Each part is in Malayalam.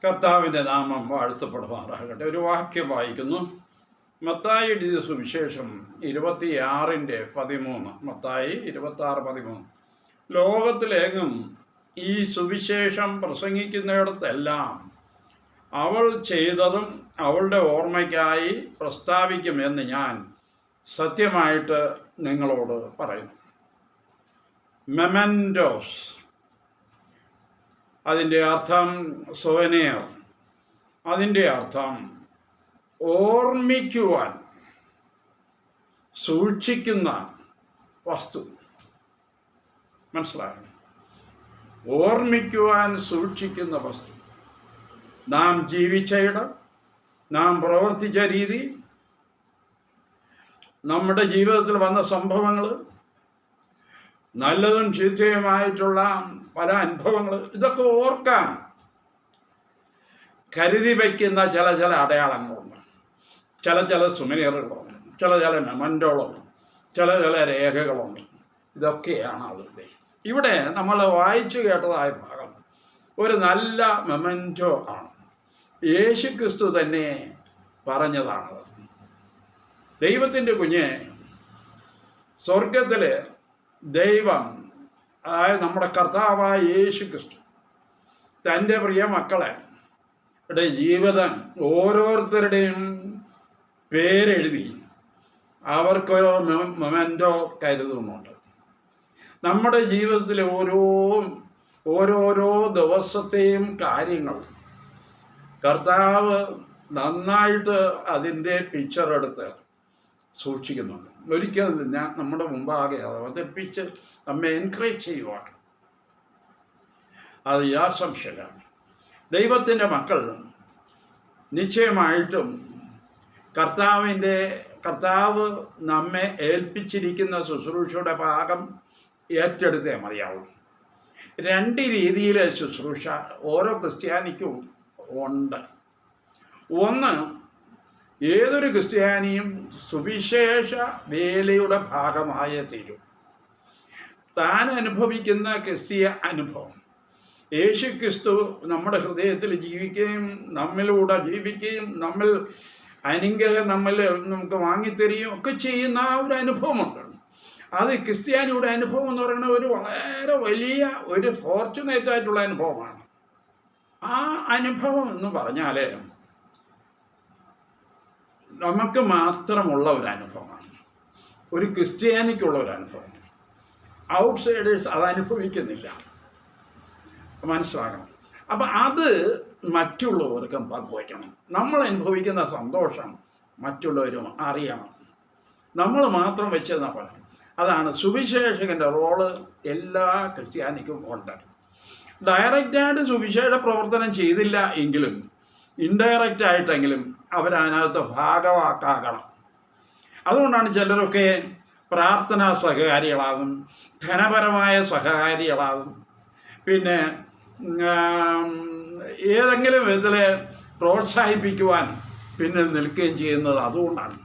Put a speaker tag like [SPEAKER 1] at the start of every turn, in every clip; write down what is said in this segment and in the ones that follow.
[SPEAKER 1] കർത്താവിൻ്റെ നാമം വാഴ്ത്തപ്പെടുമാറാകട്ടെ. ഒരു വാക്യം വായിക്കുന്നു. മത്തായി എഴുതിയ സുവിശേഷം 26:13. മത്തായി 26:13. ലോകത്തിലെങ്ങും ഈ സുവിശേഷം പ്രസംഗിക്കുന്നിടത്തെല്ലാം അവൾ ചെയ്തതും അവളുടെ ഓർമ്മയ്ക്കായി പ്രസ്താവിക്കുമെന്ന് ഞാൻ സത്യമായിട്ട് നിങ്ങളോട് പറയുന്നു. മെമൻറ്റോസ്, അതിൻ്റെ അർത്ഥം സൊവനിയർ, അതിൻ്റെ അർത്ഥം ഓർമ്മിക്കുവാൻ സൂക്ഷിക്കുന്ന വസ്തു. മനസ്സിലായോ? ഓർമ്മിക്കുവാൻ സൂക്ഷിക്കുന്ന വസ്തു. നാം ജീവിച്ച ഇടം, നാം പ്രവർത്തിച്ച രീതി, നമ്മുടെ ജീവിതത്തിൽ വന്ന സംഭവങ്ങൾ, നല്ലതും ചീത്തയുമായിട്ടുള്ള പല അനുഭവങ്ങൾ, ഇതൊക്കെ ഓർക്കാൻ കരുതി വയ്ക്കുന്ന ചില അടയാളങ്ങളുണ്ട്, ചില സുവനീറുകളുണ്ട്, ചില മെമൻറ്റോകളുണ്ട്, ചില രേഖകളുണ്ട്. ഇതൊക്കെയാണ് അതിൻ്റെ. ഇവിടെ നമ്മൾ വായിച്ചു കേട്ടതായ ഭാഗം ഒരു നല്ല മെമൻറ്റോ ആണ്. യേശുക്രിസ്തു തന്നെ പറഞ്ഞതാണത്. ദൈവത്തിൻ്റെ കുഞ്ഞെ, സ്വർഗത്തിൽ ദൈവം, അതായത് നമ്മുടെ കർത്താവായ യേശുക്രിസ്തു, തൻ്റെ പ്രിയ മക്കളെ ജീവിതം ഓരോരുത്തരുടെയും പേരെഴുതി അവർക്കൊരു മൊമെൻറ്റോ കരുതുന്നുണ്ട്. നമ്മുടെ ജീവിതത്തിലെ ഓരോരോ ദിവസത്തെയും കാര്യങ്ങൾ കർത്താവ് നന്നായിട്ട് അതിൻ്റെ പിക്ചർ എടുത്ത് സൂക്ഷിക്കുന്നുണ്ട്. ഒരിക്കലും നമ്മുടെ മുമ്പാകെ അവതരിപ്പിച്ച് നമ്മെ എൻകറേജ് ചെയ്യുവാണ്. അത് യാസംശയാണ്. ദൈവത്തിൻ്റെ മക്കൾ നിശ്ചയമായിട്ടും കർത്താവ് നമ്മെ ഏൽപ്പിച്ചിരിക്കുന്ന ശുശ്രൂഷയുടെ ഭാഗം ഏറ്റെടുത്തേ മതിയാവും. രണ്ട് രീതിയിലെ ശുശ്രൂഷ ഓരോ ക്രിസ്ത്യാനിക്കും ഉണ്ട്. ഒന്ന്, ഏതൊരു ക്രിസ്ത്യാനിയും സുവിശേഷ വേലയുടെ ഭാഗമായ തീരും. താൻ അനുഭവിക്കുന്ന ക്രിസ്തീയ അനുഭവം യേശുക്രിസ്തു നമ്മുടെ ഹൃദയത്തിൽ ജീവിക്കുകയും നമ്മിലൂടെ ജീവിക്കുകയും അനുഗ്രഹം നമുക്ക് വാങ്ങിത്തരികയും ഒക്കെ ചെയ്യുന്ന ആ ഒരു അനുഭവമുണ്ട്. അത് ക്രിസ്ത്യാനിയുടെ അനുഭവം എന്ന് പറയുന്നത് ഒരു വളരെ വലിയ ഒരു ഫോർച്യുനേറ്റ് ആയിട്ടുള്ള അനുഭവമാണ്. ആ അനുഭവം എന്ന് പറഞ്ഞാൽ നമുക്ക് മാത്രമുള്ള ഒരു അനുഭവമാണ്, ഒരു ക്രിസ്ത്യാനിക്കുള്ള ഒരു അനുഭവം. ഔട്ട്സൈഡേഴ്സ് അത് അനുഭവിക്കുന്നില്ല. മനസ്സിലാക്കണം. അപ്പം അത് മറ്റുള്ളവർക്കും പങ്കുവയ്ക്കണം. നമ്മൾ അനുഭവിക്കുന്ന സന്തോഷം മറ്റുള്ളവരും അറിയണം. നമ്മൾ മാത്രം വെച്ചെന്ന പോലെ. അതാണ് സുവിശേഷകൻ്റെ റോള് എല്ലാ ക്രിസ്ത്യാനിക്കും ഉണ്ട്. ഡയറക്റ്റായിട്ട് സുവിശേഷ പ്രവർത്തനം ചെയ്തില്ല എങ്കിലും ഇൻഡയറക്റ്റ് ആയിട്ടെങ്കിലും അവരതിനകത്ത് ഭാഗവാക്കാകണം. അതുകൊണ്ടാണ് ചിലരൊക്കെ പ്രാർത്ഥനാ സഹകാരികളാകും, ധനപരമായ സഹകാരികളാകും, പിന്നെ ഏതെങ്കിലും വിധത്തിൽ പ്രോത്സാഹിപ്പിക്കുവാൻ പിന്നിൽ നിൽക്കുകയും ചെയ്യുന്നത് അതുകൊണ്ടാണ്.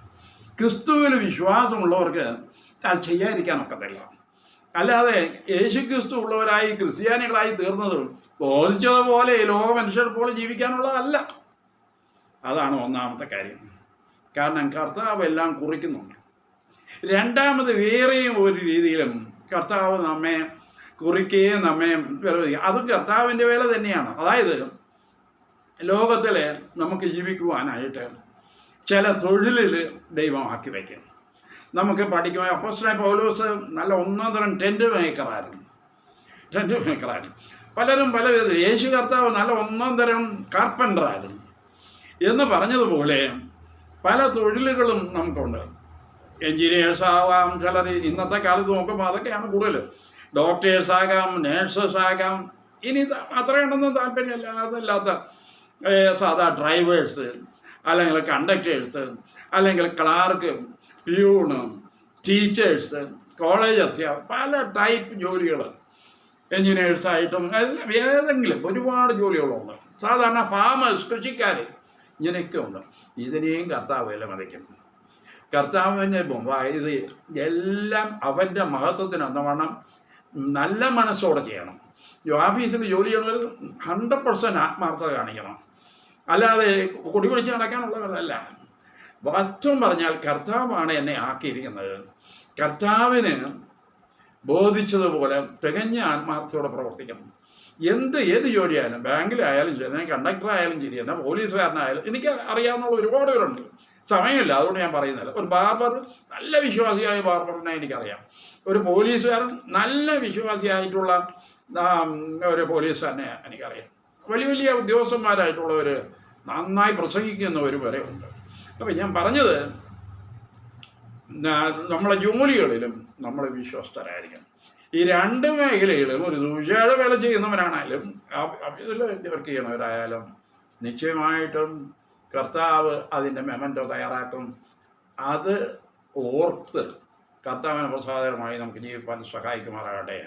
[SPEAKER 1] ക്രിസ്തുവിൽ വിശ്വാസമുള്ളവർക്ക് അത് ചെയ്യാതിരിക്കാനൊക്കത്തില്ല. അല്ലാതെ യേശുക്രിസ്തു ഉള്ളവരായി ക്രിസ്ത്യാനികളായി തീർന്നത് ബോധിച്ചതുപോലെ ലോക മനുഷ്യരെ പോലെ ജീവിക്കാനുള്ളതല്ല. അതാണ് ഒന്നാമത്തെ കാര്യം. കാരണം കർത്താവ് എല്ലാം കുറിക്കുന്നുണ്ട്. രണ്ടാമത്, വേറെയും ഒരു രീതിയിലും കർത്താവ് നമ്മെ കുറിക്കുകയും നമ്മെ അതും കർത്താവിൻ്റെ വേല തന്നെയാണ്. അതായത് ലോകത്തിൽ നമുക്ക് ജീവിക്കുവാനായിട്ട് ചില തൊഴിലിൽ ദൈവമാക്കി വയ്ക്കും. നമുക്ക് പഠിക്കുവാൻ അപ്പോസ്തലനായ പൗലോസ് നല്ല ഒന്നാം തരം ടെൻറ്റ് മേക്കറായിരുന്നു. പലരും പല വിധത്തിൽ. യേശു കർത്താവ് നല്ല ഒന്നാം തരം കാർപ്പൻ്ററായിരുന്നു എന്ന് പറഞ്ഞതുപോലെ പല തൊഴിലുകളും നമുക്കുണ്ട്. എൻജിനീയേഴ്സാകാം, ചിലർ ഇന്നത്തെ കാലത്ത് നോക്കുമ്പോൾ അതൊക്കെയാണ് കൂടുതൽ. ഡോക്ടേഴ്സാകാം, നേഴ്സസാകാം. ഇനി അത്രയുണ്ടെന്നും താല്പര്യമില്ല. അതല്ലാത്ത സാധാ ഡ്രൈവേഴ്സ്, അല്ലെങ്കിൽ കണ്ടക്ടേഴ്സ്, അല്ലെങ്കിൽ ക്ലാർക്ക്, പ്യൂണ്, ടീച്ചേഴ്സ്, കോളേജ് അധ്യാപകർ, പല ടൈപ്പ് ജോലികൾ. എൻജിനീയേഴ്സായിട്ടും ഏതെങ്കിലും ഒരുപാട് ജോലികളുണ്ട്. സാധാരണ ഫാമേഴ്സ്, കൃഷിക്കാർ, ഇങ്ങനെയൊക്കെ ഉണ്ട്. ഇതിനെയും കർത്താവ് വില മതിക്കും. കർത്താവിൻ്റെ ഇത് എല്ലാം അവൻ്റെ മഹത്വത്തിന് ഒന്നവണ്ണം നല്ല മനസ്സോടെ ചെയ്യണം. ഈ ഓഫീസിൽ ജോലി ചെയ്യുന്നവർ 100% ആത്മാർത്ഥത കാണിക്കണം. അല്ലാതെ കൊടി പിടിച്ച് നടക്കാനുള്ളവരല്ല. വാസ്തവം പറഞ്ഞാൽ കർത്താവാണ് എന്നെ ആക്കിയിരിക്കുന്നത്. കർത്താവിന് ബോധിച്ചതുപോലെ തികഞ്ഞ ആത്മാർത്ഥതയോടെ പ്രവർത്തിക്കണം. ഏത് ജോലിയായാലും, ബാങ്കിലായാലും ശരി, ഞാൻ കണ്ടക്ടറായാലും ശരി, എന്നാൽ പോലീസുകാരനായാലും, എനിക്ക് അറിയാവുന്ന ഒരുപാട് പേരുണ്ട്. സമയമില്ല, അതുകൊണ്ട് ഞാൻ പറയുന്നില്ല. ഒരു ബാർബർ, നല്ല വിശ്വാസിയായ ബാർബറിനെ എനിക്കറിയാം. ഒരു പോലീസുകാരൻ, നല്ല വിശ്വാസിയായിട്ടുള്ള ഒരു പോലീസുകാരനെ എനിക്കറിയാം. വലിയ വലിയ ഉദ്യോഗസ്ഥന്മാരായിട്ടുള്ളവർ, നന്നായി പ്രസംഗിക്കുന്നവർ വരെ ഉണ്ട്. അപ്പം ഞാൻ പറഞ്ഞത്, നമ്മളെ ജോലികളിലും നമ്മൾ വിശ്വസ്തരായിരിക്കണം. ഈ 2 മേഖലയിലും ഒരു സുവിശേഷ വേല ചെയ്യുന്നവരാണായാലും ഇതിൽ വർക്ക് ചെയ്യണവരായാലും നിശ്ചയമായിട്ടും കർത്താവ് അതിൻ്റെ മെമൻറ്റോ തയ്യാറാക്കും. അത് ഓർത്ത് കർത്താവിന് പ്രസാദകരമായി നമുക്ക് ജീവിക്കാൻ സഹായിക്കുമാറാകട്ടെ.